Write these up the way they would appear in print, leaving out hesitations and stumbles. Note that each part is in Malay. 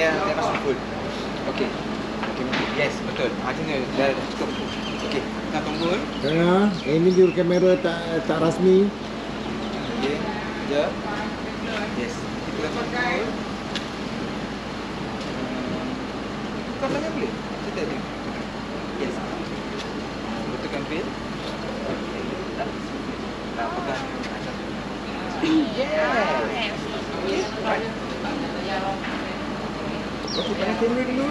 saya masuk full. Okey. Yes, betul. Macam ni dah cukup. Okey, kita tunggu. Tengah, ini juga kamera tak rasmi. Okey. Sekejap. Yes. Kita tunggu. Kau tangan boleh? Kita ni. Yes. Betulkan pin. Tak pegang. Yes. Okey. Right. Okey, pakai kamera dulu.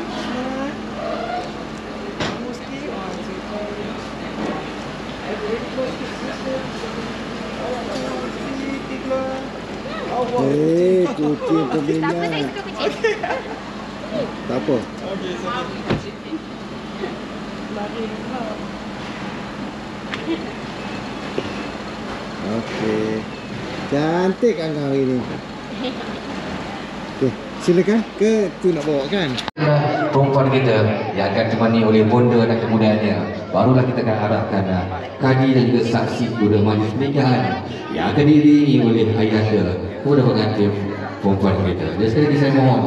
Kucing peminat. Tak apa. Okey, Okey. Cantik kan kau hari ni. Okey, silakan ke tu nak bawa kan? Perempuan kita yang akan ditemani oleh bonda dan kemudiannya, barulah kita akan harapkan kadi dan juga saksi kuda majlis pernikahan yang akan diiringi oleh ayahanda kepada pengantin perempuan kita. Jadi sekali lagi saya mohon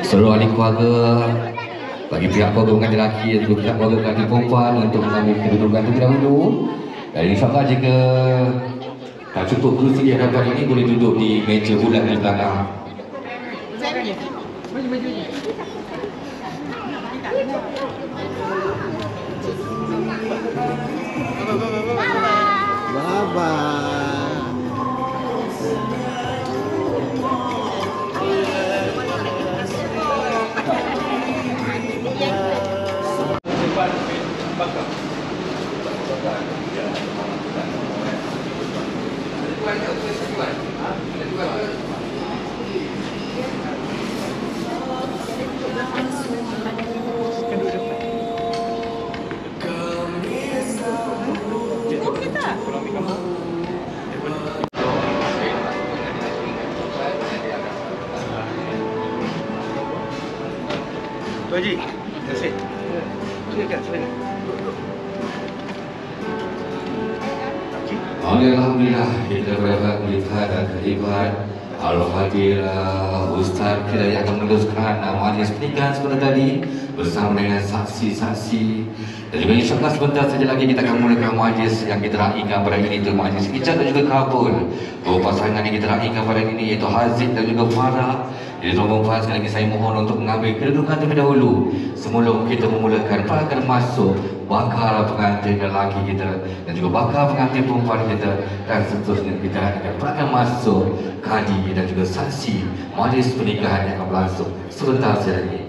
seluruh ahli keluarga, bagi pihak keluarga pengantin lelaki dan juga pihak keluarga pengantin perempuan untuk mengambil kedudukan terlebih dahulu. Dan insyaAllah jika tak cukup kerusi di hadapan ini, boleh duduk di meja bulat di belakang. Bye-bye. Tuan Haji, terima kasih. Silakan. Alhamdulillah, kita berdapat melihat dan terlibat Al-Fadhil Ustaz kita yang akan meneruskan majlis pernikahan sebentar tadi bersama dengan saksi-saksi. Dan juga insyaAllah sebentar saja lagi kita akan mulakan majlis yang kita raikan pada ini, itu majlis ijab dan juga kabul. Dua pasangan yang kita raikan pada ini iaitu Haziq dan juga Farah. Jadi tuan-tuan sekali lagi saya mohon untuk mengambil kedudukan terlebih dahulu sebelum kita memulakan perangkat masuk bakal pengantin lelaki kita dan juga bakal pengantin perempuan kita, dan seterusnya kita akan perangkat masuk kadi dan juga saksi majlis pernikahan yang akan berlangsung sebentar saja lagi.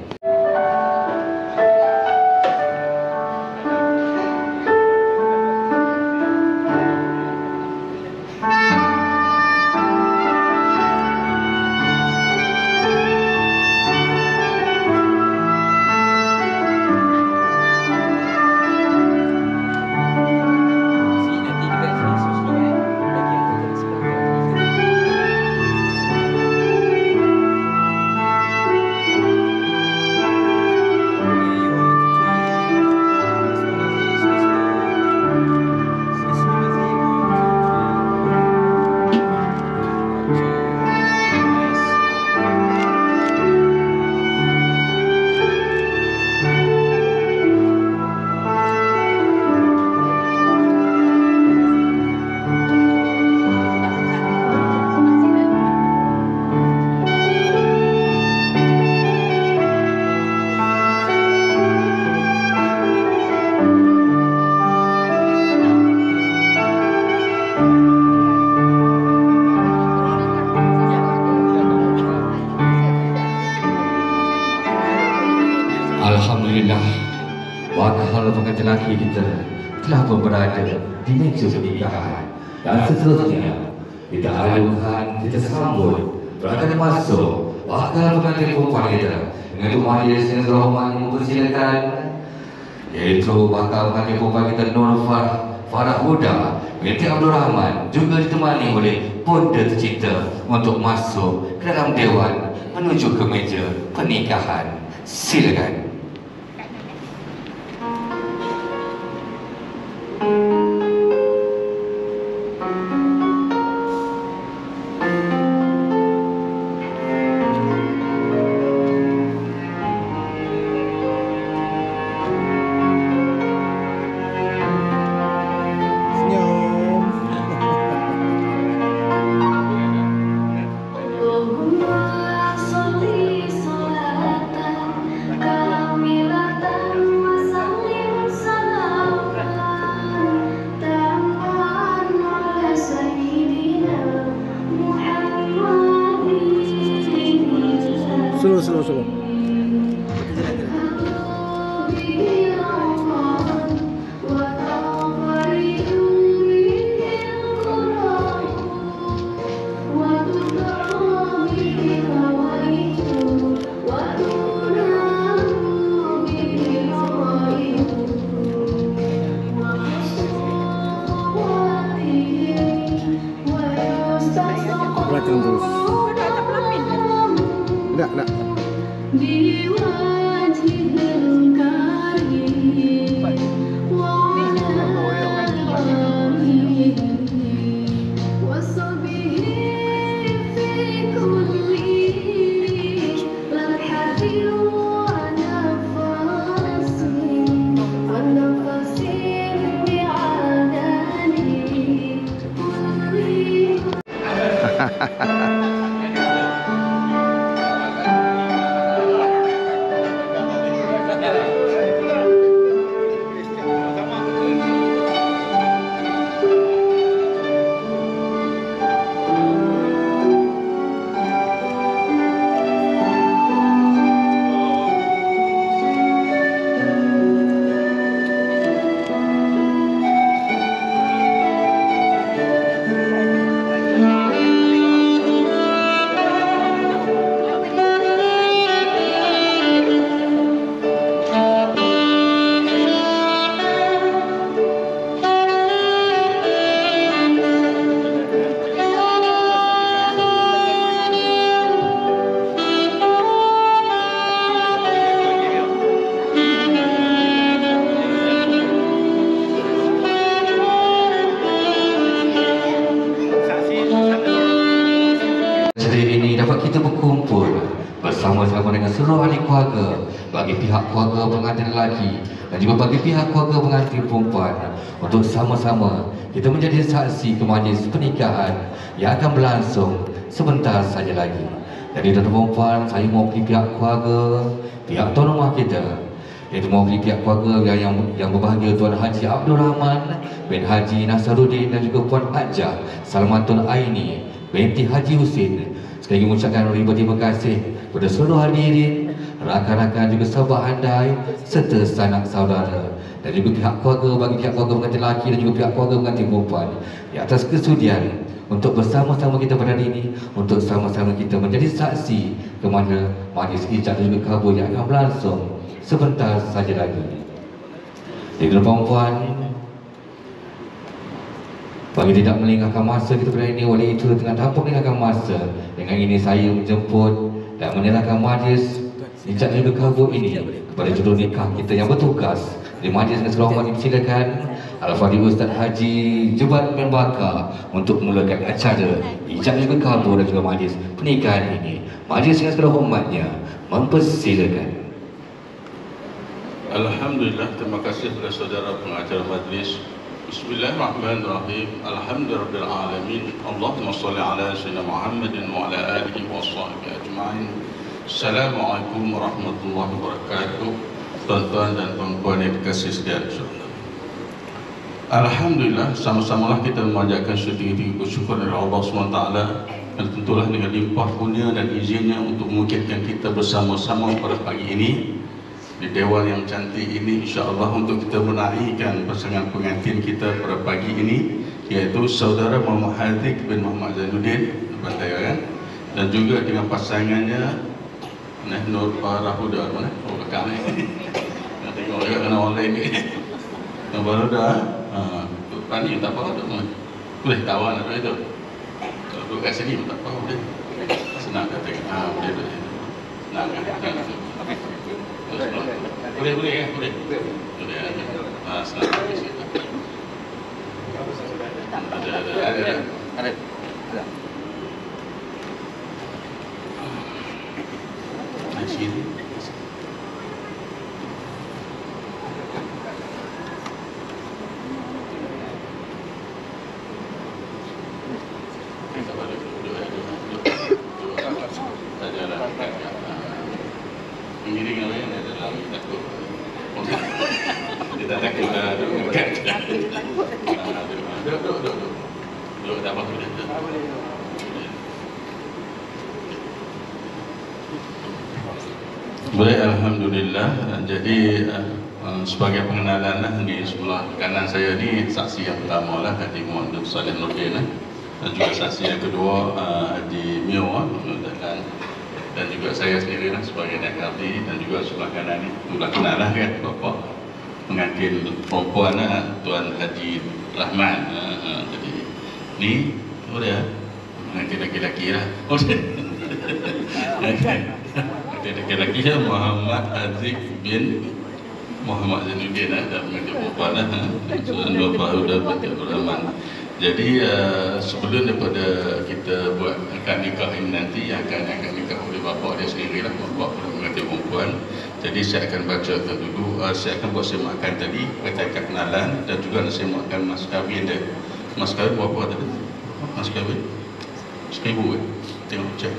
Alhamdulillah, bakal pengantin lelaki kita telah pun berada di meja pernikahan, dan seterusnya kita alukan, kita sambut perangkat masuk bakal pengantin perempuan kita dengan tu majlis yang terhormat yang mempersilakan, iaitu bakal pengantin perempuan kita Nur Farah Huda binti Abdul Rahman, juga ditemani oleh bonda tercinta untuk masuk ke dalam dewan menuju ke meja pernikahan. Silakan. suruh. Belakang terus. Enggak. dapat kita berkumpul bersama-sama dengan seluruh ahli keluarga, bagi pihak keluarga pengantin lelaki dan juga bagi pihak keluarga pengantin perempuan, untuk sama-sama kita menjadi saksi ke majlis pernikahan yang akan berlangsung sebentar saja lagi. Jadi tuan-tuan perempuan, saya mewakili pihak keluarga, pihak tuan rumah kita, iaitu mewakili pihak keluarga yang berbahagia Tuan Haji Abdul Rahman bin Haji Nasaruddin dan juga Puan Hajah Salmatun Aini binti Haji Husin. Sekali lagi mengucapkan ribuan terima kasih kepada seluruh hadirin, rakan-rakan juga sahabat handai serta sanak saudara dan juga pihak keluarga, bagi pihak keluarga pengantin lelaki dan juga pihak keluarga pengantin perempuan di atas kesudian untuk bersama-sama kita pada hari ini, untuk sama-sama kita menjadi saksi kepada majlis ijab dan juga kabul yang akan berlangsung sebentar saja lagi. Jadi tuan-tuan, bagi tidak melengahkan masa kita pada hari ini, oleh itu dengan tanpa melengahkan masa, dengan ini saya menjemput dan menyerahkan majlis ijab dan juga kabul ini kepada juru nikah kita yang bertugas di majlis. Dengan segala hormat dipersilakan Al-Fadhil Ustaz Haji Jebat bin Bakar untuk memulakan acara ijab dan juga kabul dan juga majlis pernikahan ini. Majlis dengan segala hormatnya mempersilakan. Alhamdulillah, terima kasih kepada saudara pengacara majlis. Bismillahirrahmanirrahim. Alhamdulillahirabbil alamin. Allahumma shalli ala sayyidina Muhammadin wa ala alihi washabbihi ajmain. Assalamualaikum warahmatullahi wabarakatuh. Tuan-tuan dan puan-puan yang dikasihi sekalian, alhamdulillah, sama-samalah kita memanjatkan setinggi-tinggi bersyukur kepada Allah SWT, dan tentulah dengan limpah kurnia dan izinnya untuk memungkinkan kita bersama-sama pada pagi ini di dewan yang cantik ini, insya-Allah, untuk kita menaikkan pasangan pengantin kita pada pagi ini, iaitu saudara Muhammad Haziq bin Muhammad Zainuddin kan? Dan juga dengan pasangannya Nur Farahuda, mana? Oh, kakak ni. Nak tengok juga kena online ni. Yang baru dah. Pani tak apa tu. Boleh tawan apa itu? Kalau duduk kat sini pun tak apa boleh. Senang dah tengok. Boleh. Senang kan? Boleh kan? Boleh. Senang di sini. Ada. Sini. Mengiring apa yang ada dalam takut. Kita takut dah dekat. Duduk tak apa sudah. Baik, Alhamdulillah. Jadi sebagai pengenalan lah, di sebelah kanan saya ni saksi yang pertama lah Haji Muhammad Saleh Nurdin, dan juga saksi yang kedua Haji Mio dan juga saya sendiri lah sebagai naib kadi, dan juga sebelah kanan ni sebelah kanan lah kan Bapak pengantin perempuan Tuan Haji Rahman. Jadi ni dia pengantin lelaki lah. Lelaki dia Muhammad Aziz bin Muhammad Zainuddin dan pengantin perempuan Dua Bahuda binti Abdul Rahman. Jadi sebelum daripada kita buat akad nikah ini nanti, yang akan nikah oleh bapa dia sendirilah, bapa pengantin perempuan. Jadi saya akan baca dulu, saya akan buat semakan tadi berkaitan kenalan, dan juga saya makan mas kahwin dia. Mas kahwin berapa tadi? Mas kahwin 1,000 tengok cek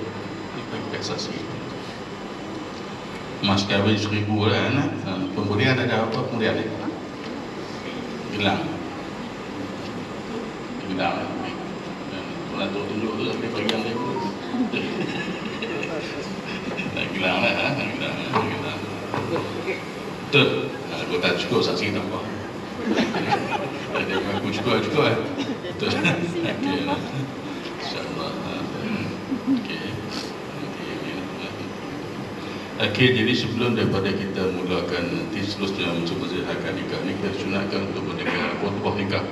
pakai saksi. Mas kahwin 1,000 lah anak. Pemberian ada apa pemberian ni? Hilang. Hilang. Kalau tunjuk tu dia bagi yang dia. Nak hilang lah, hilang. Betul. Aku tak cukup saksi tak apa. Ada aku cukup lah. Betul. Okey lah. InsyaAllah. Okey, jadi sebelum daripada kita mulakan nanti seterusnya mencuba ziharkan nikah ni, kita sunatkan untuk mendengar khutbah nikah.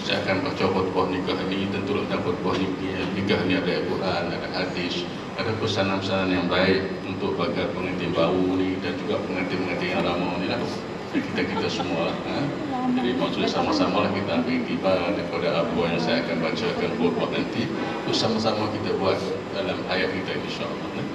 Saya akan baca khutbah nikah ini. Tentu dalam khutbah nikah ni ada Al-Quran, ada hadis, ada pesanan-pesanan yang baik untuk bagi pengantin baru ni dan juga pengantin-pengantin yang lama ni lah. Kita semua lah. Jadi maksudnya sama-sama lah kita ambil iktibar daripada apa yang saya akan bacakan khutbah nanti, untuk sama-sama kita buat dalam hayat kita insyaAllah.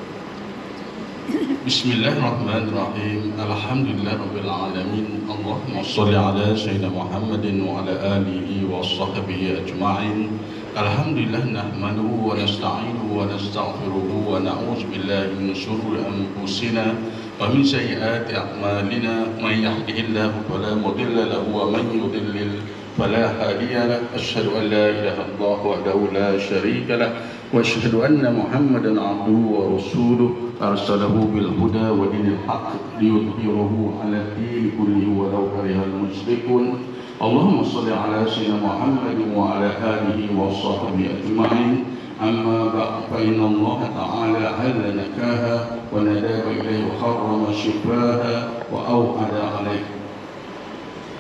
Bismillahirrahmanirrahim. Alhamdulillahirabbil alamin. Allahumma shalli ala sayyidina Muhammadin wa ala alihi wa sahbihi ajma'in. Alhamdulillah nahmaduhu wa nasta'inuhu wa nastaghfiruhu wa na'udzu billahi min shururi anfusina wa min sayyiati a'malina. Man yahdihillahu fala mudilla lahu wa man yudlil fala hadiya lahu. Asyhadu an la ilaha illallah wahdahu la syarika lahu wa asyhadu anna Muhammadan 'abduhu wa rasuluhu arsalahu bil huda wa dinil haqq liyudhhirahu 'ala ad-din kullihi walau karihal musyrikun. Allahumma shalli 'ala sayyidina Muhammad wa 'ala alihi wa sahbihi ajma'in. Amma ba'd, fa inna Allah ta'ala 'ala nikaha wa nadaba ilayhi wa harrama shifaha wa aw'ada 'alayhi.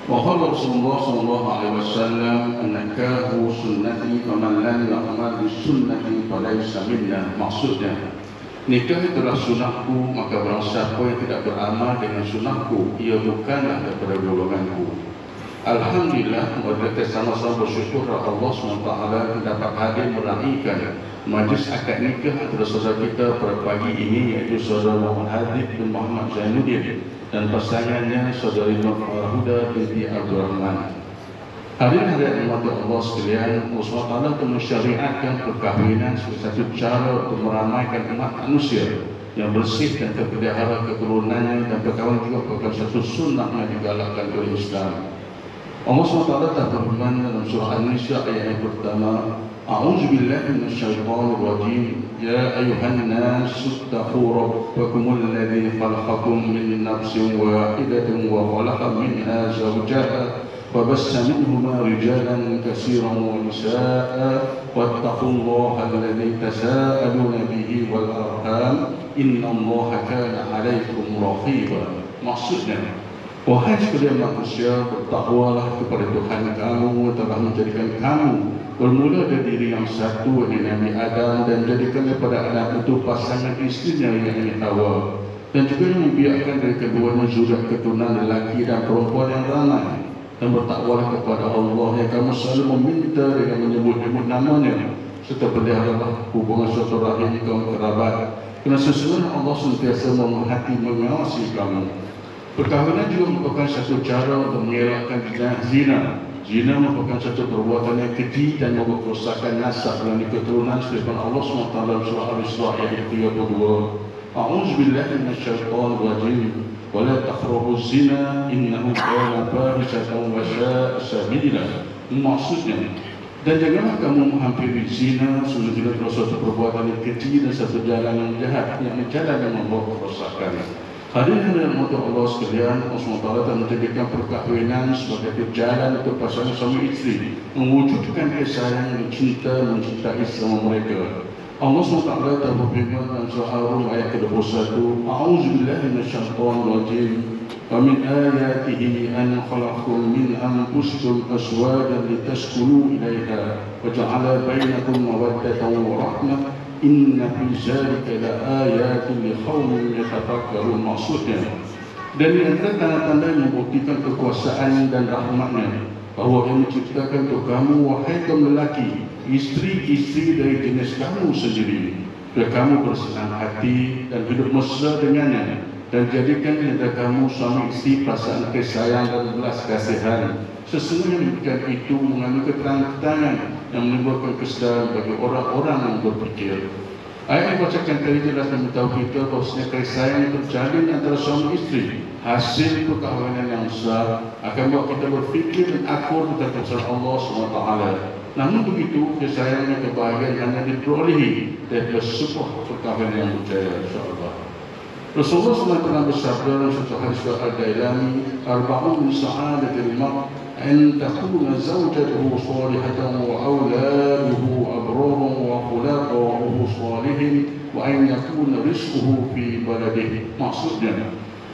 Wa qala Rasulullah sallallahu alaihi wasallam, an-nikahu sunnati faman lam ya'mal bi sunnati falaysa minna. Maksudnya, nikah itulah sunahku, maka barang siapa yang tidak beramal dengan sunahku, ia bukanlah daripada golonganku. Alhamdulillah, kita sama-sama bersyukur Allah SWT dapat hadir meraihkan majlis akad nikah antara saudara kita pada pagi ini, iaitu saudara Muhammad Aziz bin Muhammad Zainuddin dan pasangannya saudari Nur Huda binti Abdul Rahman. Hadirin umat Allah sekalian, Allah SWT telah mensyariatkan perkahwinan sebagai satu cara untuk meramaikan umat manusia yang bersih dan terpelihara keturunannya, dan perkahwinan juga merupakan satu sunnah yang digalakkan oleh Islam. Allah SWT telah berfirman dalam surah An-Nisa ayat yang pertama, A'udzubillahi minasyaitonir rajim. Ya ayuhan nas ittaqu rabbakumul ladzi khalaqakum min nafsin wahidatin wa khalaqa minha zawjaha wa bassa minhuma rijalan katsiran wa nisaa'a wattaqullaha alladzi tasaaluna bihi wal arham innallaha kana 'alaikum raqiba. Maksudnya, wahai sekalian manusia, bertakwalah kepada Tuhan kamu telah menjadikan kamu bermula dari diri yang satu, yakni Nabi Adam, dan jadikan daripada anak itu pasangan istrinya yakni Hawa, dan juga membiarkan dari keduanya zuriat keturunan lelaki dan perempuan yang ramai. Dan bertakwalah kepada Allah yang kamu selalu meminta dengan menyebut-nyebut namanya, serta peliharalah hubungan silaturahim kaum kerabat, kerana sesungguhnya Allah sentiasa memerhati mengawasi kamu. Perkahwinan juga merupakan satu cara untuk mengelakkan zina. Zina merupakan satu perbuatan yang keji dan membuat kerusakan nasab dan keturunan, sebagaimana Allah SWT dalam surah Al-Isra ayat 32. A'udzubillahi minasyaitonir rajim. Wa la taqrabuz zina innahu kana fahishatan wa sa'a sabila. Maksudnya, Dan janganlah kamu menghampiri zina, sesungguhnya suatu perbuatan yang keji dan satu jalan yang jahat, yang jalan yang membawa kerosakan. Hadirin yang dirahmati Allah sekalian, Allah SWT telah menjadikan perkahwinan sebagai jalan untuk pasangan suami isteri mewujudkan kasih sayang dan cinta mencintai sama mereka. Allah SWT telah berfirman dalam surah Ar-Rum ayat ke-21, A'udzubillahi minasyaitonirrajim. Wa min ayatihi an khalaqakum min anfusikum azwajan litaskunu ilaiha wa ja'ala bainakum mawaddatan wa rahmah. Inna fi zalika la ayatin liqaumin yatafakkarun. Maksudnya, dan di antara tanda-tanda yang membuktikan kekuasaan dan rahmatnya, bahwa yang menciptakan untuk kamu wahai kaum lelaki isteri-isteri dari jenis kamu sendiri, dan kamu bersenang hati dan hidup mesra dengannya, dan jadikan di antara kamu suami isteri perasaan kasih sayang dan belas kasihan. Sesungguhnya demikian itu mengandung keterangan yang menimbulkan kesedaran bagi orang-orang yang berpikir. Ayat yang dibacakan tadi jelas memberitahu kita bahwasanya kasih sayang yang terjalin antara suami isteri hasil perkahwinan yang besar akan membuat kita berfikir dan akur tentang kebesaran Allah SWT. Namun begitu, kasih sayang dan kebahagiaan hanya diperolehi dari sebuah perkahwinan yang berjaya, insyaAllah. Rasulullah SAW pernah bersabda dalam satu hadis Al-Dailami, Arba'un min sa'adatil mar' an takuna zawjatuhu salihatan wa awladuhu abrarun wa khulaqahu salihin wa an yakuna rizquhu fi baladihi. Maksudnya,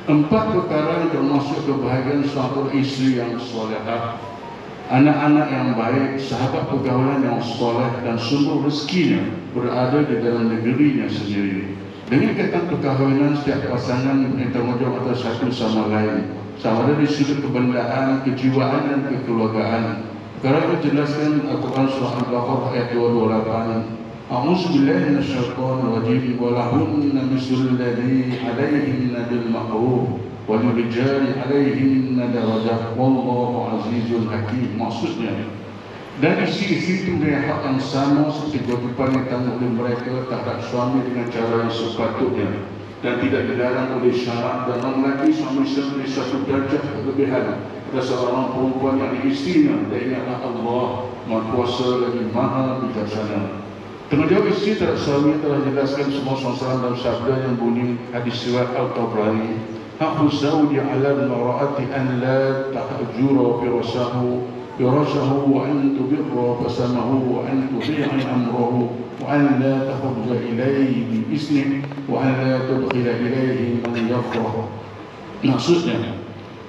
4 perkara yang termasuk kebahagiaan seorang isteri yang salihah, anak-anak yang baik, sahabat pergaulan yang soleh, dan sumber rezekinya berada di dalam negerinya sendiri. Dengan ikatan perkahwinan, setiap pasangan mempunyai tanggungjawab atas satu sama lain, sama ada di sudut kebendaan, kejiwaan dan kekeluargaan. Perkara itu dijelaskan Al-Quran surah Al-Baqarah ayat 228. A'udzubillahi minasyaitonirrajim wa lahunna mislul ladzi 'alaihinna bil ma'ruf wa lirijali 'alaihinna darajah wallahu azizun hakim. Maksudnya, dan isteri-isteri itu mempunyai hak yang sama seperti kewajiban yang ditanggung oleh mereka terhadap suami dengan cara yang sepatutnya dan tidak dilarang oleh syarat, dan lelaki suami isteri satu darjah kelebihan pada seorang perempuan yang istrinya. Dan ingatlah Allah Maha Kuasa lagi Maha Bijaksana. Tanggungjawab isteri terhadap suami telah dijelaskan semua SAW dalam sabda yang bunyi hadis riwayat Al-Tabrani, Haqqu zawji 'ala al-mar'ati an la tahjura firashahu wa an tubirra fasamahu wa an tudi'i amrahu wa an la takhruja ilayhi bi isnihi wa an la tudkhila ilayhi man yakrah. Maksudnya,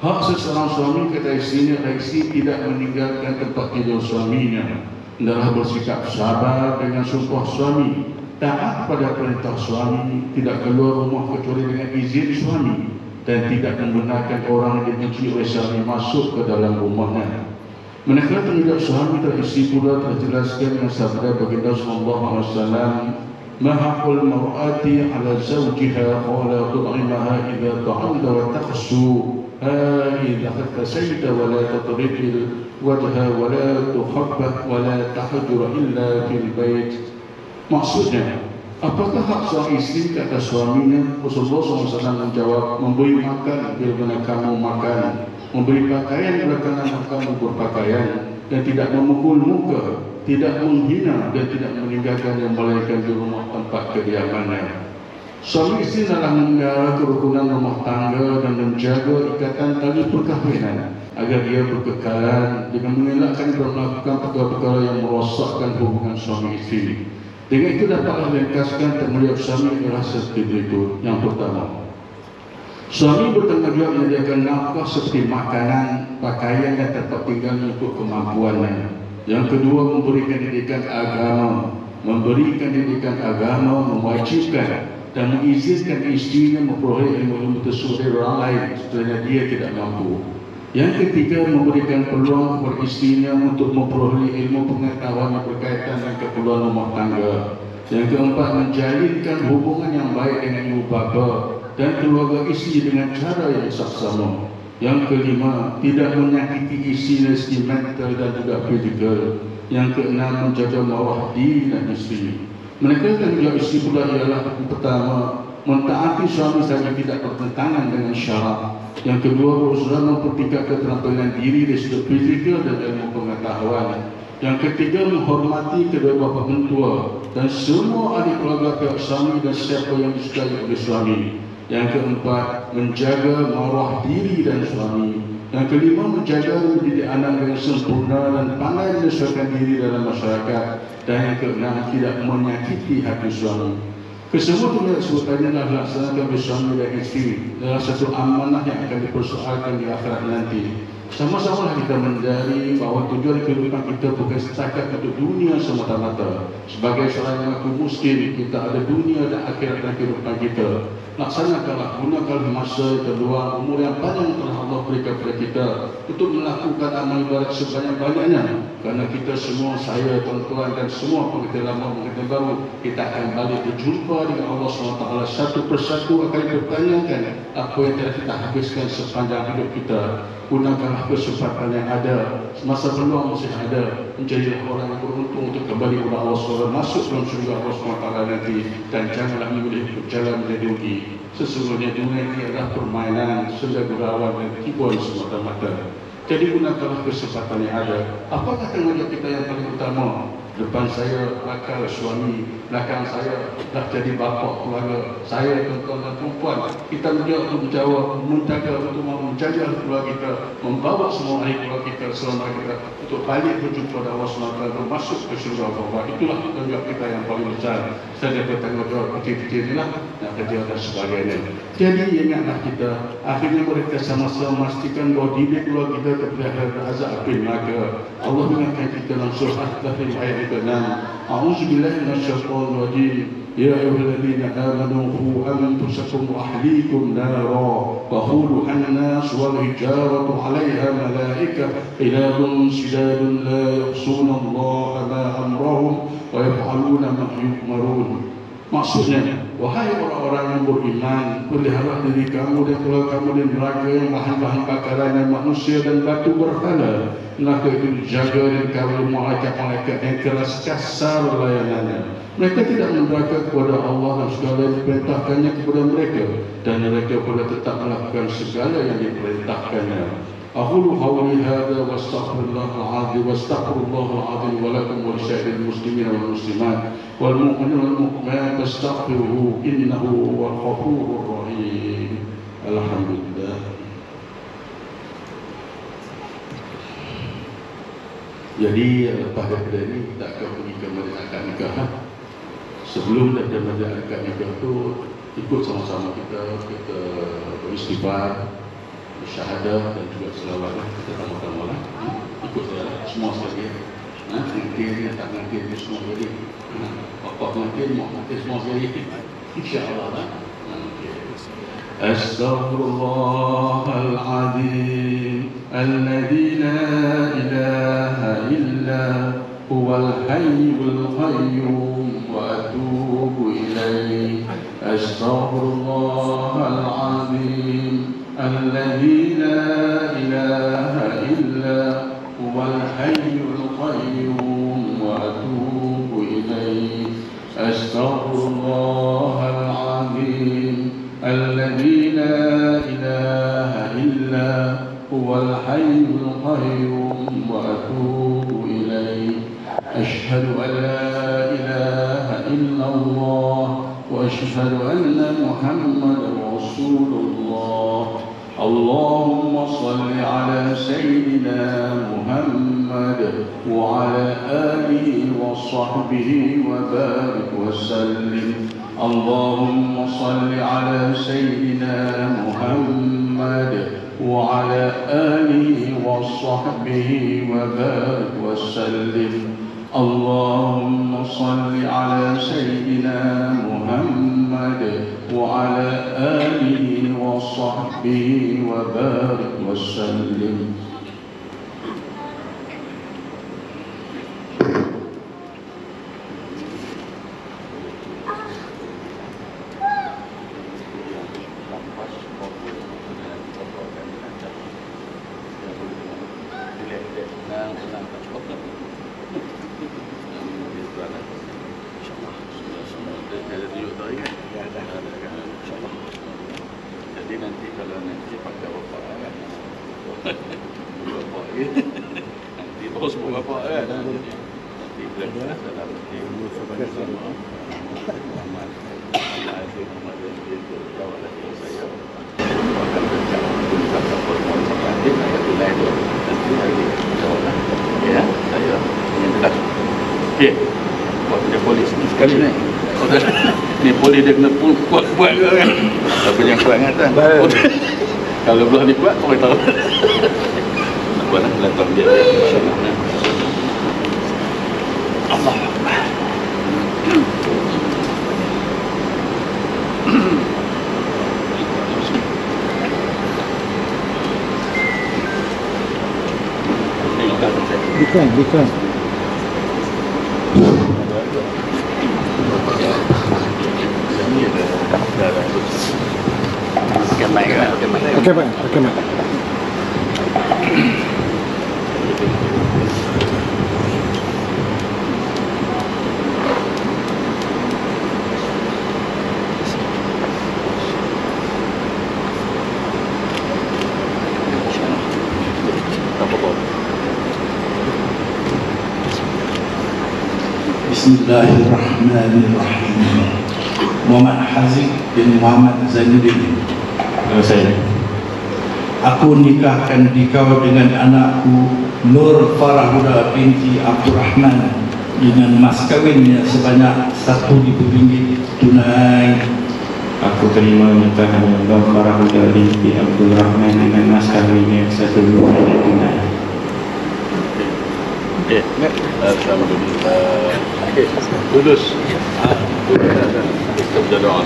hak seseorang suami kata istrinya adalah isteri tidak meninggalkan tempat tidur suaminya, hendaklah bersikap sabar dengan sumpah suami, taat pada perintah suami, tidak keluar rumah kecuali dengan izin suami, dan tidak membenarkan orang yang dibenci oleh suami masuk ke dalam rumahnya. Manakala tanggungjawab suami terhadap isteri pula telah dijelaskan dengan sabda baginda sallallahu alaihi wasallam, ma haqqul mar'ati 'ala zawjiha qala tud'imaha idza ta'amta wa taqsu idza tasayta wa la tatrifil wajha wa la tukhabbah wa la tahjur illa fil bait. Maksudnya, apakah hak seorang isteri ke atas suaminya? Rasulullah SAW menjawab, memberi makan bila kamu makan, memberi pakaian bila kamu berpakaian, dan tidak memukul muka, tidak menghina, dan tidak meninggalkan yang melainkan di rumah tempat kediamannya. Suami isteri adalah memelihara kerukunan rumah tangga dan menjaga ikatan tali perkahwinan agar ia berkekalan dengan mengelakkan dan melakukan perkara-perkara yang merosakkan hubungan suami isteri. Dengan itu dapatlah ringkaskan tanggungjawab suami adalah seperti berikut. Yang pertama, suami bertanggungjawab menyediakan nafkah seperti makanan, pakaian dan tempat tinggal untuk kemampuannya. Yang kedua, memberikan didikan agama, mewajibkan dan mengizinkan istrinya memperoleh ilmu tersebut dari orang lain sekiranya dia tidak mampu. Yang ketiga, memberikan peluang kepada istrinya untuk memperoleh ilmu pengetahuan yang berkaitan dengan keperluan rumah tangga. Yang keempat, menjalinkan hubungan yang baik dengan ibu bapa dan keluarga isteri dengan cara yang saksama. Yang kelima, tidak menyakiti isteri dari segi mental dan juga fizikal. Yang keenam, menjaga marwah diri dan isteri. Mereka tanggungjawab isteri pula ialah yang pertama, mentaati suami saja tidak bertentangan dengan syarak. Yang kedua, berusaha mempertingkatkan keterampilan diri dari sudut fizikal dan ilmu pengetahuan. Yang ketiga, menghormati kedua bapa mentua dan semua ahli keluarga pihak suami dan siapa yang disukai oleh suami. Yang keempat, menjaga maruah diri dan suami. Yang kelima, menjaga mendidik anak dengan sempurna dan pandai menyesuaikan diri dalam masyarakat. Dan yang keenam, tidak menyakiti hati suami. Kesemua yang disebutkannya adalah dilaksanakan oleh suami dan isteri adalah satu amanah yang akan dipersoalkan di akhirat nanti. Sama-sama kita menyadari bahawa tujuan kehidupan kita bukan setakat untuk dunia semata-mata. Sebagai seorang yang mengaku muslim, kita ada dunia dan akhirat dalam kehidupan kita. Laksanakanlah, gunakan masa terluang, umur yang panjang telah Allah berikan kepada kita untuk melakukan amal ibadat sebanyak-banyaknya. Kerana kita semua, saya, tuan-tuan dan semua pengertian lama, pengertian baru, kita akan balik berjumpa dengan Allah SWT. Satu persatu akan dipertanyakan apa yang telah kita habiskan sepanjang hidup kita. Gunakanlah kesempatan yang ada, masa peluang masih ada. Menjadilah orang yang beruntung untuk kembali kepada Allah SWT, masuk dalam surga Allah SWT nanti. Dan janganlah memilih berjalan menjadi rugi. Sesungguhnya dunia ini adalah permainan, saja gurauan dan tipuan semata-mata. Jadi gunakanlah kesempatan yang ada. Apakah tanggungjawab kita yang paling utama? Depan saya bakal suami, belakang saya dah jadi bapa keluarga, saya tuan-tuan dan perempuan. Kita menjawab, menjaga untuk menjaga keluarga kita, membawa semua ahli keluarga kita, selama kita untuk balik berjumpa dengan Allah SWT dan masuk ke surga Allah. Itulah tanggungjawab kita yang paling besar. Saya bertanggungjawab kecil-kecil inilah yang kerja dan sebagainya. Jadi ingatlah kita, akhirnya mereka sama-sama memastikan bahawa diri keluarga kita terpelihara dari azab api neraka. Allah mengingatkan kita dalam surah Al-Tahrim ayat 6. A'udzubillahi minasyaitonir rajim. Ya ayyuhalladzina amanu qu anfusakum wa ahlikum nara waqudha an-nas wal hijaratu 'alaiha malaikah ghilazun shidadun la ya'suna Allah ma amrahum wa yaf'aluna ma yu'marun. Maksudnya, wahai orang-orang yang beriman, pelihara diri kamu dan keluarga kamu dari neraka yang bahan-bahan bakarannya manusia dan batu berhala. Neraka itu dijaga dan kawal malaikat-malaikat yang keras kasar layanannya. Mereka tidak mendurhaka kepada Allah dan segala yang diperintahkannya kepada mereka, dan mereka pula tetap melakukan segala yang diperintahkannya. أقول قولي هذا واستغفر الله العظيم واستغفر الله العظيم ولكم ولسائر المسلمين والمسلمات والمؤمنين والمؤمنات فاستغفروه إنه هو الغفور الرحيم. الحمد لله. Jadi lepas daripada ini kita akan pergi ke majlis akad nikah. Sebelum daripada majlis akad nikah itu ikut sama-sama kita beristighfar, syahadah dan juga selawat. Kita sama-sama lah. Ikut saya lah. Semua sekali. Mungkin tak mungkin semua sekali. Bapak mungkin mau mungkin semua sekali. InsyaAllah lah. Astaghfirullahaladzim alladzi la ilaha illa huwal hayyul qayyum wa atubu ilaih. Astaghfirullahaladzim الذي لا إله إلا هو الحي القيوم وأتوب إليه. أستغفر الله العظيم الذي لا إله إلا هو الحي القيوم وأتوب إليه. أشهد أن لا إله إلا الله وأشهد أن محمدا رسول الله. اللهم صل على سيدنا محمد وعلى آله وصحبه وبارك وسلم. اللهم صل على سيدنا محمد وعلى آله وصحبه وبارك وسلم. اللهم صل على سيدنا محمد وعلى آله وصحبه وبارك وسلم. Jadi nanti kalau nanti pakai bapak kan bapak nanti Baru sebut bapak kan. Jadi bila dalam ilmu sama Muhammad Azim Muhammad Azim itu jawab lagi saya akan bercakap tentang pertemuan saya ayat tunai itu nanti lagi jawablah ya saya ingin jelas. Okey, buat punya polis ni sekali ni. Ni polis dia kena kuat ke kan? Apa yang kuat ingatan? Kalau belah ni kuat, orang tahu. Apa nak letak dia? Allah. Bukan. Okey, Pak. Bismillahirrahmanirrahim. Muhammad Haziq bin Muhammad Zainuddin. Saya. Aku nikahkan dikau dengan anakku Nur Farahuda binti Abdurrahman dengan mas kawinnya sebanyak RM1,000 tunai. Aku terima nikahan Nur Farahuda binti Abdurrahman dengan mas kawinnya RM1,000 tunai. Okey. Alhamdulillah. Okey. Lulus. Kita berdoa.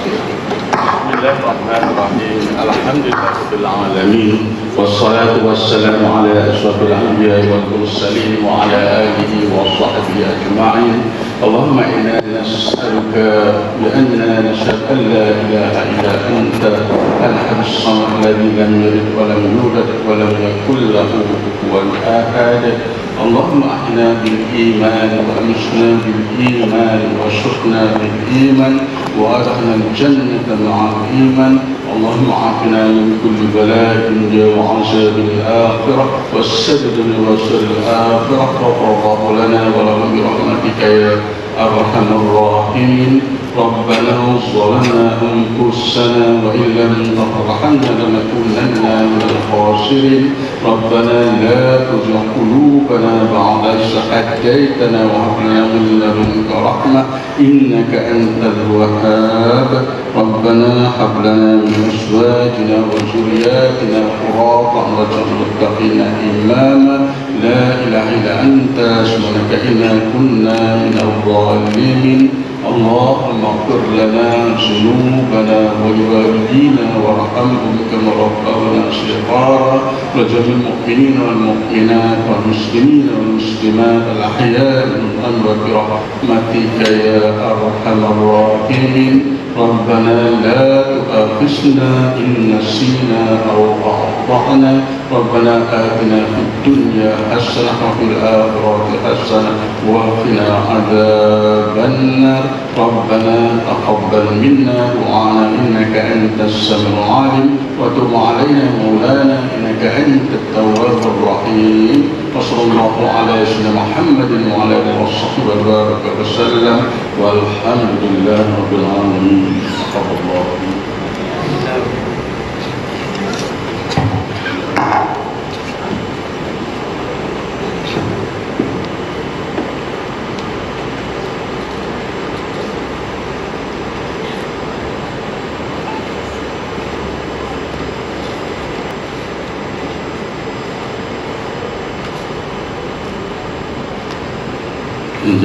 Bismillahirrahmanirrahim. Alhamdulillahirabbil alamin. Wassalatu wassalamu ala asyrafil anbiya'i wal mursalin wa ala alihi wa sahbihi ajma'in. Allahumma inna nas'aluka bi anna nashhadu an la ilaha illa anta al-ahad as-samad alladhi lam yalid wa lam yulad wa lam yakul lahu kufuwan ahad. اللهم احنا بالايمان وامشنا بالايمان واشركنا بالايمان وادخلنا الجنه مع الايمان. اللهم عافنا من كل بلاء وعذاب الاخره والسدد لبشر الاخره وفرغ لنا ولهم برحمتك يا ارحم الراحمين. ربنا ظلمنا انفسنا وان لم تغفر لنا لنكونن من الخاسرين. ربنا لا تزغ قلوبنا بعد إذ هديتنا وهب لنا من لدنك رحمة إنك أنت الوهاب. ربنا هب لنا من أزواجنا وذرياتنا قرة أعين واجعلنا إماما. لا إله إلا أنت سبحانك إنا كنا من الظالمين. اللهم اغفر لنا ذنوبنا ولوالدينا وارحمهم كما ربونا صغارا وجميع المؤمنين والمؤمنات والمسلمين والمسلمات الأحياء منهم والأموات برحمتك يا أرحم الراحمين. ربنا لا تؤاخذنا إن نسينا أو أخطأنا. ربنا آتنا في الدنيا حسنة وفي الآخرة حسنة وقنا عذاب النار. ربنا تقبل منا دعانا إنك أنت السميع العليم وتب علينا مولانا إنك أنت التواب الرحيم. وصلى الله على سيدنا محمد وعلى آله وصحبه وبارك وسلم والحمد لله رب العالمين. تقبل الله.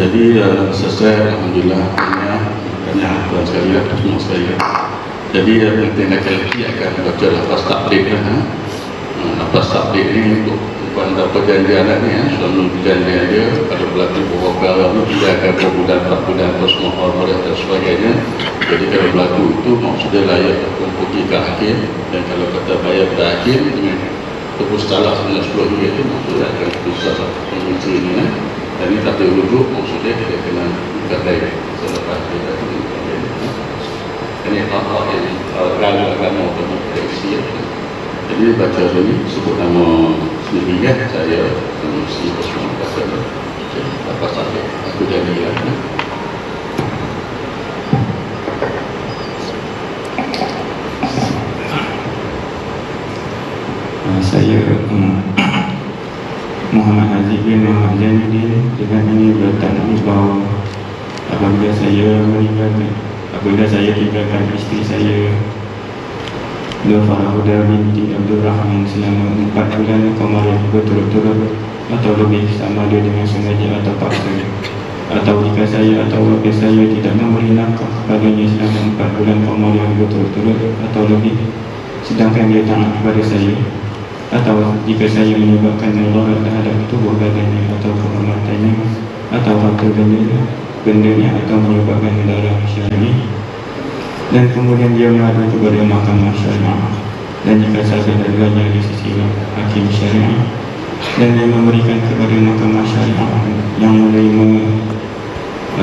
Jadi selesai alhamdulillah banyak tuan sekali semua sekali. Jadi nanti nak lagi akan baca lafaz takbir lafaz takbir ini untuk pada perjanjian ni selama perjanjian dia kalau berlaku beberapa ni dia akan berbulan 4 bulan terus mohon dan sebagainya. Jadi kalau berlaku itu maksudnya layak untuk pergi ke akhir, dan kalau kata bayar pada akhir dengan tebus talak dengan 10 RM itu maksudnya akan susah mengunci ini. Dan ini tak terlujuk, maksudnya dia kena berkata selepas dia tadi. Ini hal-hal yang agama atau prediksi. Jadi baca ini sebut nama Jadi ya, saya mesti bersemua kata apa saja aku jadi ya. Saya Muhammad Haziq bin Muhammad Zainuddin dengan ini berletak di bawah apabila saya tinggalkan isteri saya Nur Farah binti Abdul Rahman selama 4 bulan Qamariah berturut-turut atau lebih sama ada dengan sengaja atau paksa, atau jika saya atau wakil saya tidak memberi nafkah kepadanya selama 4 bulan Qamariah berturut-turut atau lebih sedangkan dia taat kepada saya, atau jika saya menyebabkan mudarat terhadap tubuh badannya atau kehormatannya atau harta bendanya atau menyebabkan darah syar'i, dan kemudian dia mengadu kepada mahkamah syariah, dan jika sabit harganya di sisi hakim syariah, dan dia memberikan kepada mahkamah syariah yang menerima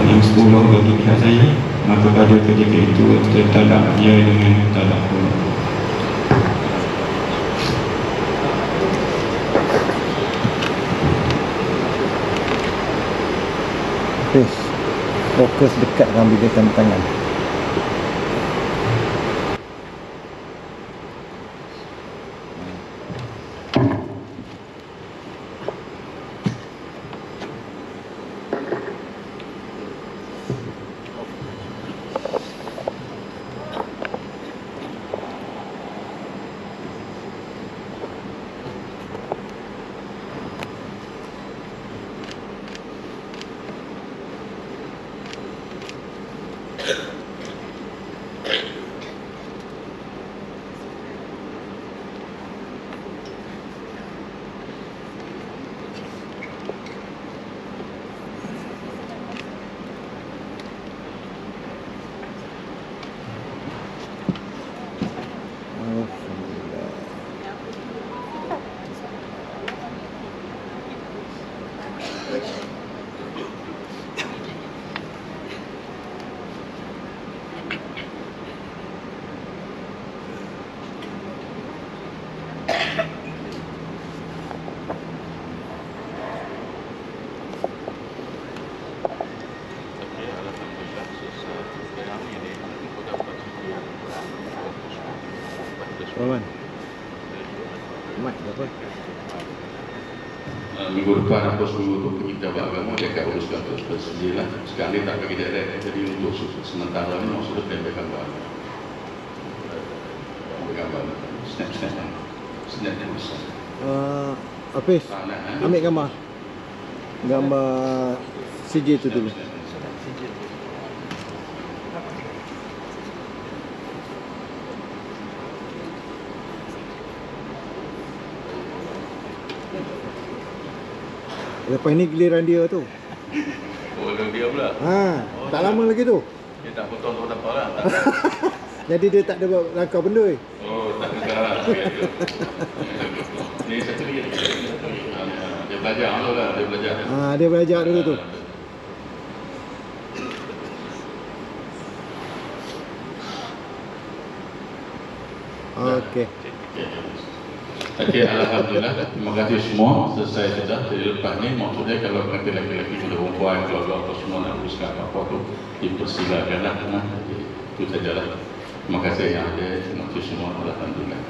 yang 10 bagi pihak saya, maka pada ketika itu tertalak dia dengan talak hulur. Fokus dekat dengan bila tanda tangan. Wawan, Mat, apa? Minggu depan apa semua tu kita buat agama dia akan uruskan terus sendirilah. Sekarang dia tak bagi direct, jadi untuk sementara ni maksudnya dia gambar. Gambar snap yang besar. Hafiz, ambil gambar CJ tu dulu. Lepas ni giliran dia tu. Oh, dia pula. Tak lama lagi tu. Dia tak potong tu tak apa lah. Jadi dia tak ada buat langkah benda. Oh, tak ada lah. Ni satu lagi. Dia belajar dulu lah, dia belajar. Dia belajar dulu tu. Okey. Okey, alhamdulillah. Terima kasih semua. Selesai sudah. Jadi lepas ni maksudnya kalau nanti laki-laki sudah perempuan, keluarga apa semua nak uruskan apa tu, dipersilakanlah. Itu sajalah. Terima kasih yang ada. Terima kasih semua. Alhamdulillah.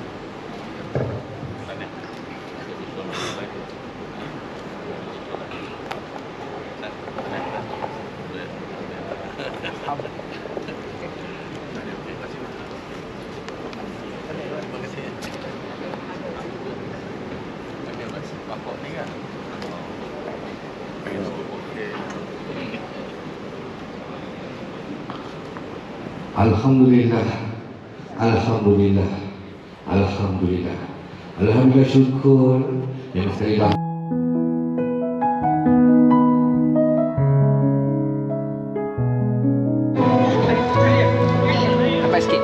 Alhamdulillah, Alhamdulillah, Alhamdulillah, Alhamdulillah, syukur yang sekali Nampak sikit.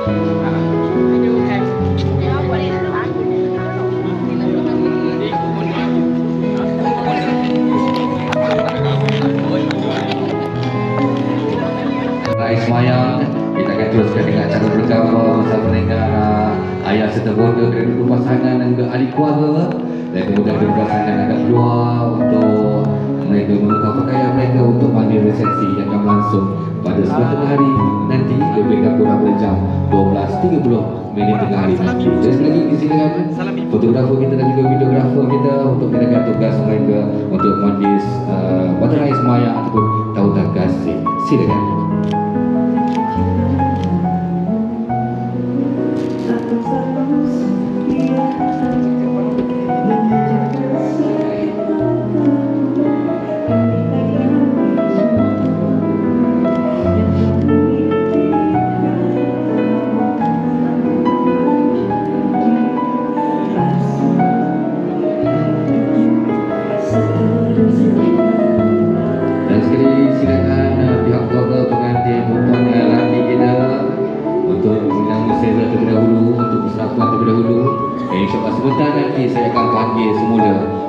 Rais Mayang, kita akan teruskan dengan cara bergambar bersama dengan ayah serta bonda dari kedua pasangan dan juga ahli keluarga. Dan kemudian tugasan yang akan keluar untuk mereka menggunakan pakaian mereka untuk mandi resepsi yang akan berlangsung pada sebelah tengah hari nanti lebih kurang pada jam 12.30 tengah hari nanti. Jadi sekali lagi disilakan fotografer kita dan juga videografer kita untuk menjalankan tugas mereka untuk mandi pada raya semayang ataupun tahunan kasih. Silakan.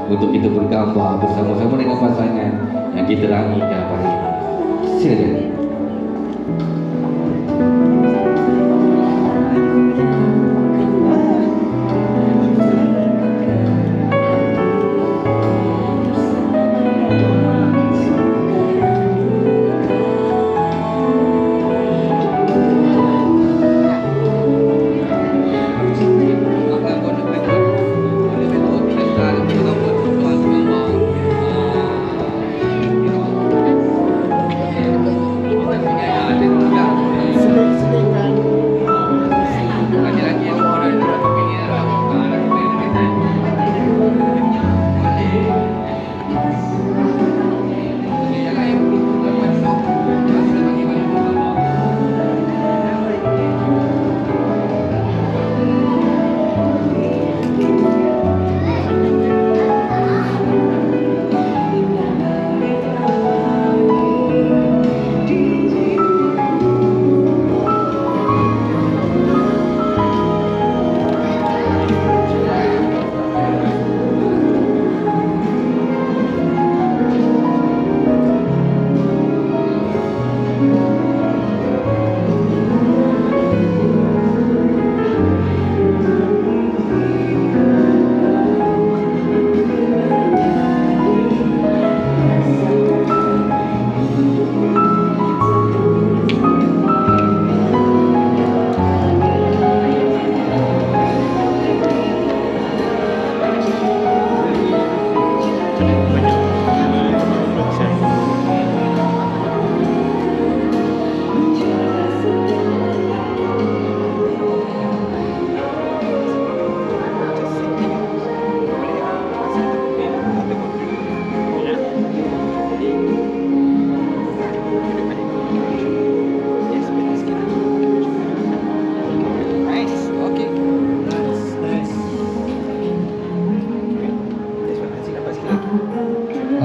Untuk kita bergambar bersama-sama dengan pasangan yang kita rangikan pada ini. Silakan.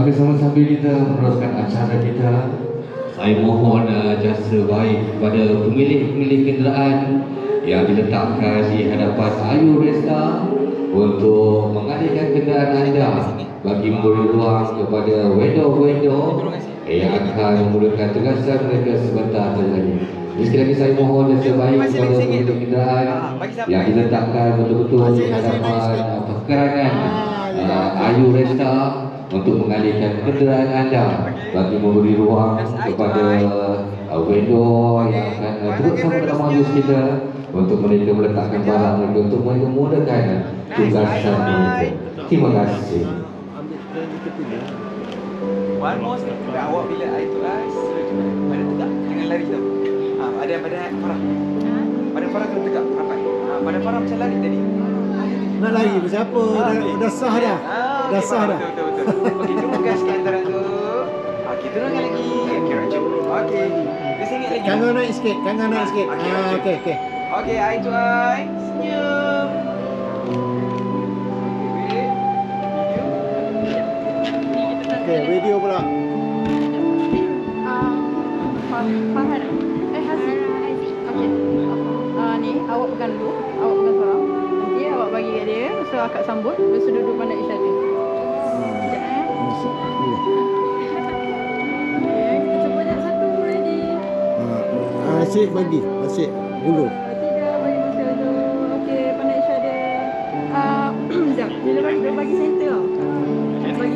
Okey, sambil kita meneruskan acara kita, saya mohon jasa baik kepada pemilik-pemilik kenderaan yang diletakkan di hadapan Ayu Resta untuk mengalihkan kenderaan anda bagi memberi ruang kepada vendor-vendor yang akan memulakan tugasan mereka sebentar lagi. Jadi sekali lagi saya mohon jasa baik kepada pemilik kenderaan yang diletakkan betul-betul di hadapan perkerangan Ayu Resta untuk mengalihkan kenderaan anda bagi memberi ruang kepada vendor yang akan turut sama dalam majlis kita untuk mereka meletakkan barang mereka untuk mereka memudahkan tugasan mereka. Terima kasih. One more sekali. Awak bila itu pada tegak jangan lari tau. Ada pada Farah. Pada Farah kena tegak rapat. Pada Farah macam lari tadi. Nak lari pasal apa? Dah sah dah. Dah sah dah. Betul. Okey, tunggu gaskan antara tu. Okey, turunkan lagi. Okey, rajin. Okey. Dia sengit lagi. Kangang naik sikit. Okey. Okey, eye to eye. Senyum. Okey, video pula. Farhan. Haziq. Okey. Ni awak pegang dulu. Awak pegang seorang. Nanti awak bagi kat dia. So akak sambut. Lepas tu duduk pandang isyarat. Asyik bagi. Asyik dulu. Tidak bagi masa tu. Okey, pandai isyarat dia. Sekejap. Bila bagi Dia bagi center tau.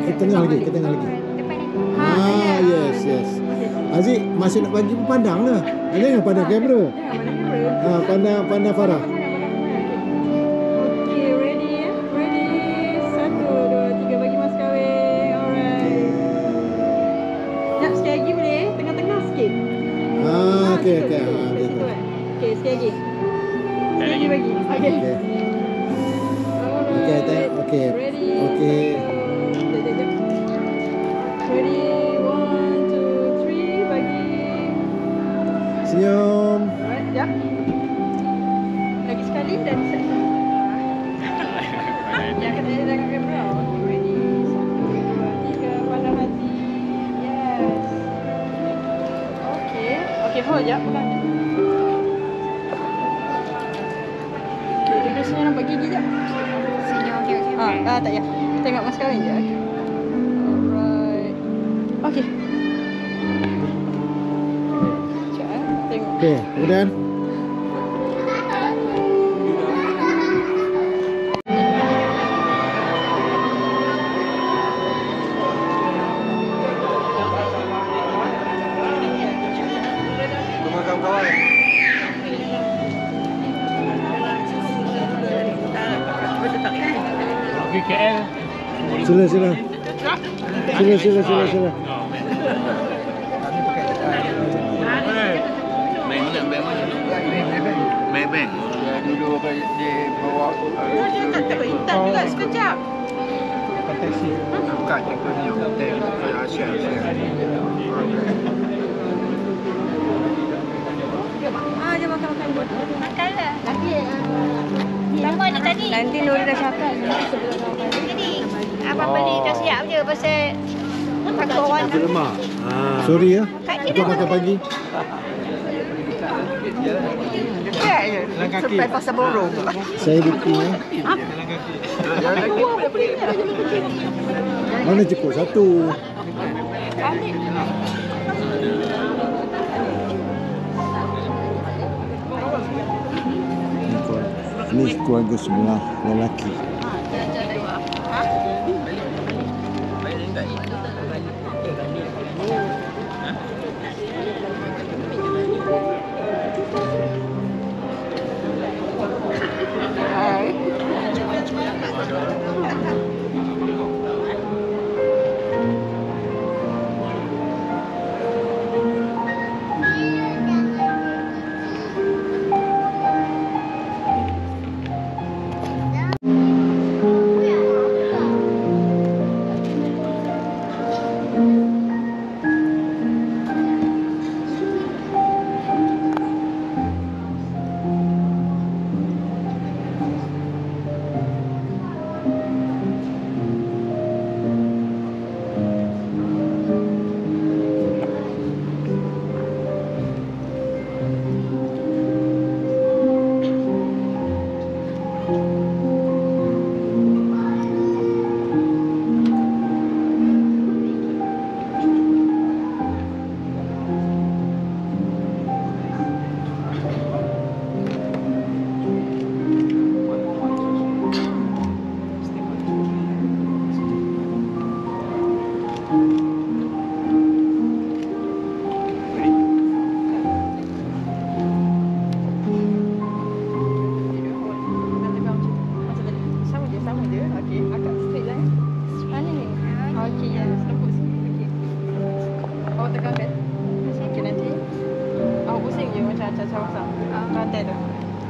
Ke tengah lagi, ke tengah lagi. Yes, yes. Aziz, masih nak bagi pun pandang lah. Jangan pandang kamera. Pandang Farah. Okay, ready ya? Ready. 1, 2, 3 bagi mas kahwin. Alright. Sekejap, sekali lagi boleh? Tengah-tengah sikit. Okey. Kat situ kan? Okay, sekali lagi. Sekali lagi bagi. Okay. Alright. Okey. Ready. Okey. Sekejap. Ready. 1, 2, 3 bagi. Senyum. Alright, sekejap. Lagi sekali dan set. Yang kata dia dalam kamera. Ready. 1, 2, 3. Pandang hati. Yes. Okay. Okay, hold sekejap. Pegang je. Okay, dia biasanya nampak gigi sekejap. Tak payah. Tengok mas kahwin je. Okay. Alright. Okay. Sekejap tengok. Okey, kemudian Rumah kawan-kawan. sila. Sila. Beng. Dulu dia bawa Tak berintak juga sekejap. taksi. Bukan, aku ni hotel Asia. Dia makan buat. Makanlah. Nanti Sama je tadi. nanti Nuri dah cakap. Jadi abang beli dah siap je pasal takut orang nasi lemak. Sorry ya. kat Aku sini makan pagi. Sampai pasal borong. Saya booking ya. Mana cukup satu? Ini keluarga sebelah lelaki.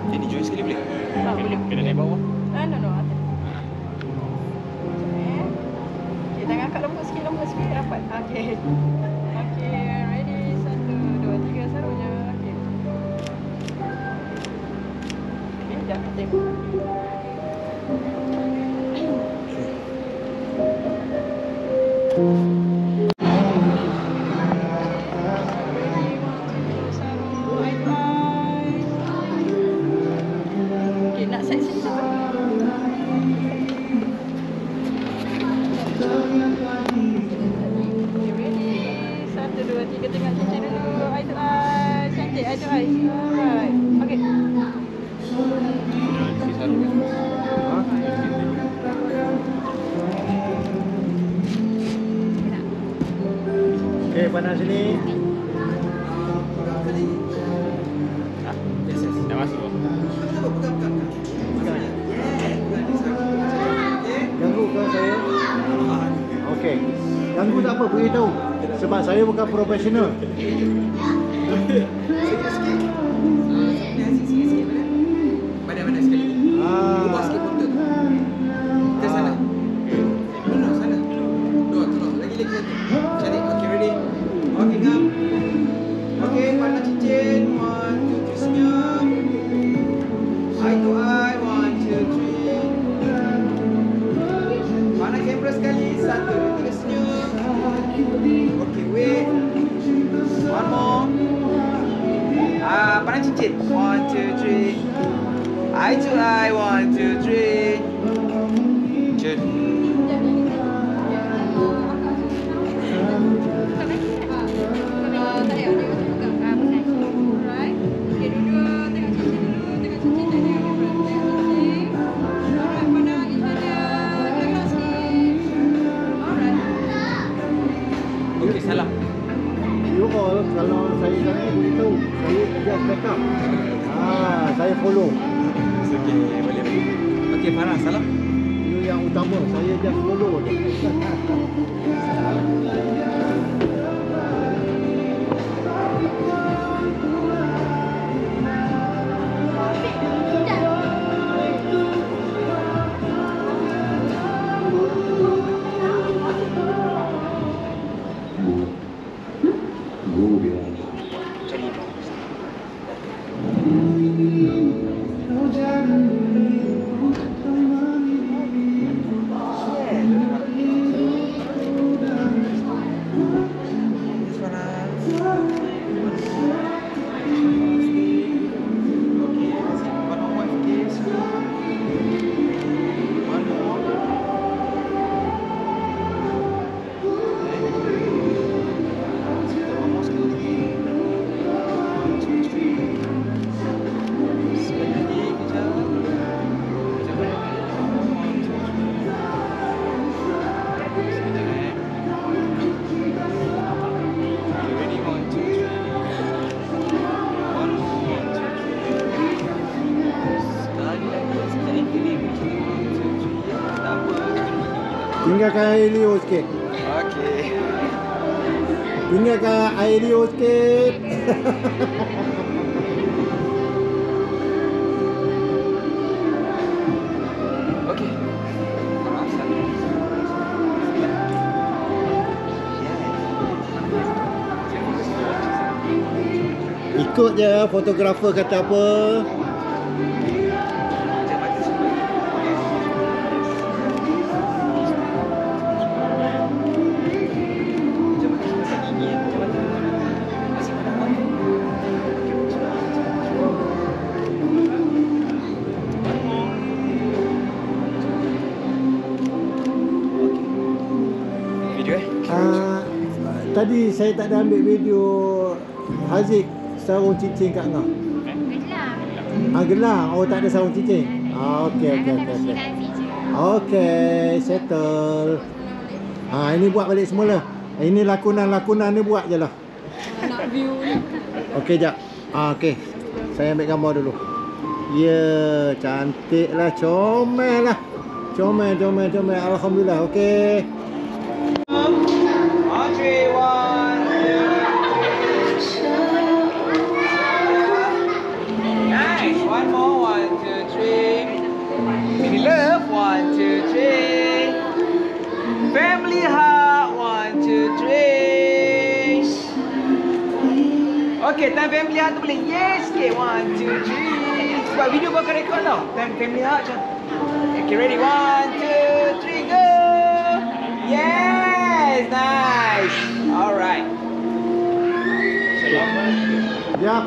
Jadi join sekali boleh? Boleh. Kena naik bawah. No. Okay, tangan kat lembut sikit, rapat. Okay. Okay, ready. 1, 2, 3, saru je. Okay. Okay, sekejap, tengok. Okay, nak side sini siapa? Okay, ready. 1, 2, 3, tengok cincin dulu. Eye to eye. Cantik, eye to eye. Alright. Okay. pandang sini. Dah masuk. Ganggu ke saya? Okey. Ganggu tak apa, beritahu. Sebab saya bukan profesional. Mana sekali. Ubah sikit foto tu. Ke sana. No, sana. Tolong. Lagi. Cari. Okay, ready? Okay, come. Okay, pandang cincin. 1, 2, 3, senyum. Eye to eye. 1, 2, 3. Pandang kamera sekali. 1, 2, 3, senyum. Okay, wait. One more. Pandang cincin. 1, 2, 3. Eye to eye, 1, 2, 3. Cun. Okey, salam. You all, kalau saya tanya beritahu, saya just backup. Saya follow. Okey, boleh. Okey, Farah, salam. You yang utama, saya just follow je. Tinggalkan air Leo sikit. Okey. Tinggalkan air Leo sikit. Okey. Farah, salam. Ikut je fotografer kata apa. Tadi saya tak ada ambil video Haziq sarung cincin kat Angah. Gelang. Oh, tak ada sarung cincin. Okey. Okey, settle. Ini buat balik semula. Ini lakonan ni buat je lah. Nak view ni. Okey, jap. Okey. Saya ambil gambar dulu. Ya, cantik lah. Comel lah. Comel. Alhamdulillah. Okey. 3, 1, 2, 3. Nice. One more. 1, 2, 3. Mini love. 1, 2, 3. Family heart. 1, 2, 3. Okay, time family heart tu boleh yes ke? 1, 2, 3. Sebab video kau akan record tau. Time family heart macam. Okay, ready? 1, 2, 3, go. Yes, nice. Alright. Yap.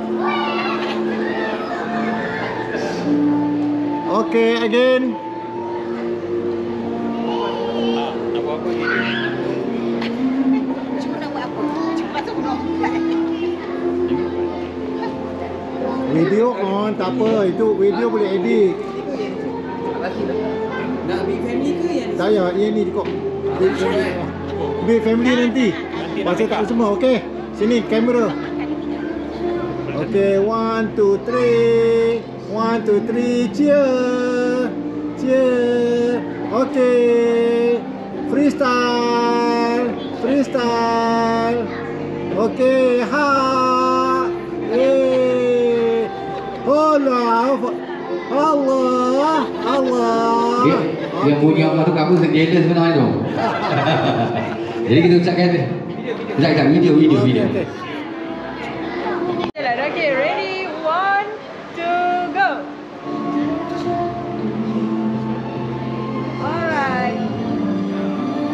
Okay, again. Apa-apa ni? Cuma nak buat apa? Cepat tu nak. Video on, tak apa. Itu video boleh edit. Nak big family ke yang Saya, yang ni cukup. Big family nanti. Baca tak semua, okey? Sini kamera. Okey, 1 2 3. 1 2 3, cheer. Cheer. Okey. Freestyle. Freestyle. Okey, ha. Allah. Allah. Allah. Dia bunyi Allah tu kamu sejenis sebenarnya tu. Jadi kita ucapkan dia. Sekejap, video. Okey. Okay, ready? 1, 2, go. Alright.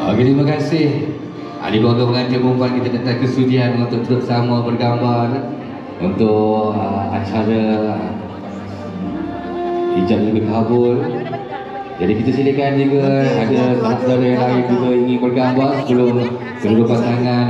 Okey, terima kasih. Ahli keluarga pengantin perempuan kita datang kesudian untuk terus sama bergambar untuk acara hijab lebih kabul. Jadi kita silakan juga ada saudara yang lain juga ingin bergambar sebelum kedua pasangan